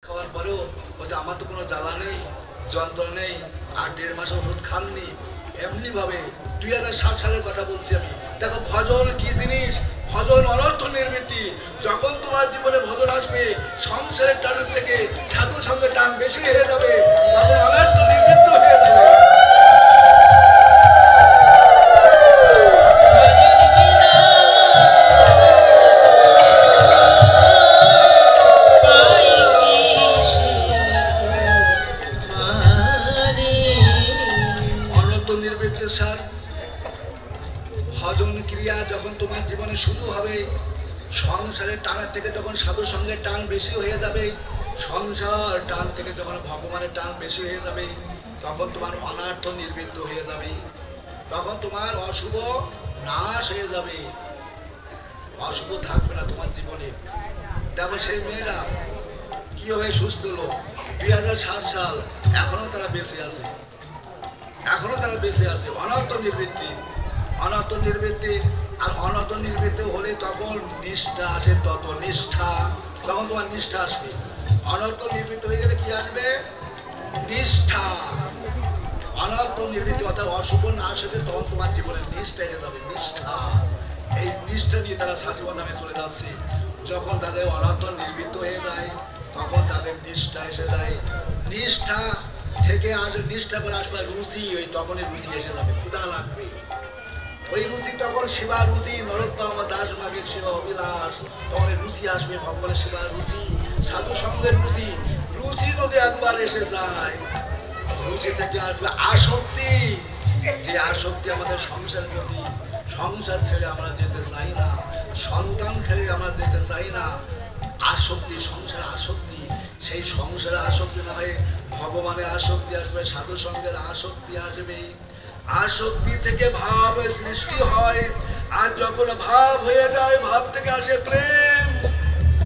খাওয়ার পরেও বলছে আমার তো কোনো জ্বালা নেই, যন্ত্রণা নেই, আর 1.5 মাস ওষুধ খাননি। এমনিভাবে 2007 সালের কথা বলছি আমি। দেখো ভজন কি জিনিস, ভজন অনর্থ নির্বৃত্তি। যখন তোমার জীবনে ভজন আসবে, সংসারের টানের থেকে সাধু সঙ্গে টান বেশি হয়ে যাবে, তখন অনর্থ নির্বৃত্ত হয়ে যাবে। অনর্থ নির্বৃত্তের সার ভজন ক্রিয়া যখন তোমার জীবনে শুরু হবে, সংসারের টানের থেকে যখন সাধু সঙ্গের টান বেশি হয়ে যাবে, সংসার টান থেকে যখন ভগবানের টান বেশি হয়ে যাবে, তখন তোমার অনার্থ নির্বৃত্ত হয়ে যাবে, তখন তোমার অশুভ নাশ হয়ে যাবে, অশুভ থাকবে না তোমার জীবনে। দেখো সেই মেয়েরা কিভাবে সুস্থ হলো, 2007 সাল, এখনো তারা বেঁচে আছে, এখনো তারা বেঁচে আছে। অনর্থ নির্বৃত্তি, অনর্থ নির্বৃত্তি। আর অনর্থ নির্বৃত্তি হলে তখন নিষ্ঠা আসে, তত নিষ্ঠা, তখন তোমার নিষ্ঠা আসবে। অনর্থ নির্বৃত্ত হয়ে গেলে কি আসবে? নিষ্ঠা। অনর্থ নির্বৃত্তি অর্থাৎ অশুভ না আসবে, তখন তোমার জীবনে নিষ্ঠা এসে যাবে, নিষ্ঠা। এই নিষ্ঠা নিয়ে তারা শাসিব নামে চলে যাচ্ছে। যখন তাদের অনর্থ নির্বৃত্ত হয়ে যায়, তখন তাদের নিষ্ঠা এসে যায়। নিষ্ঠা থেকে আসবে, নিষ্ঠা করে আসবে রুচি, ওই তখনই রুচি এসে যাবে, ক্ষুধা লাগবে। ওই রুচি তখন শিবা রুচি, নরোত্তম দাস মাগের শিবা অভিলাষ, তখন রুচি আসবে, ভগবানের শিবা রুচি, সাধু সঙ্গের রুচি। রুচি যদি একবার এসে যায়, রুচি থেকে আসবে আসক্তি। যে আসক্তি আমাদের সংসারের প্রতি, সংসার ছেড়ে আমরা যেতে চাই না, সন্তান ছেড়ে আমরা যেতে চাই না, আসক্তি, সংসার আসক্তি। সেই সংসারে আসক্তি না হয়ে ভগবানের আসক্তি আসবে, সাধু সঙ্গের আসক্তি আসবে। আসক্তি থেকে ভাব সৃষ্টি হয়, আর যখন ভাব হয়ে যায়, ভাব থেকে আসে প্রেম।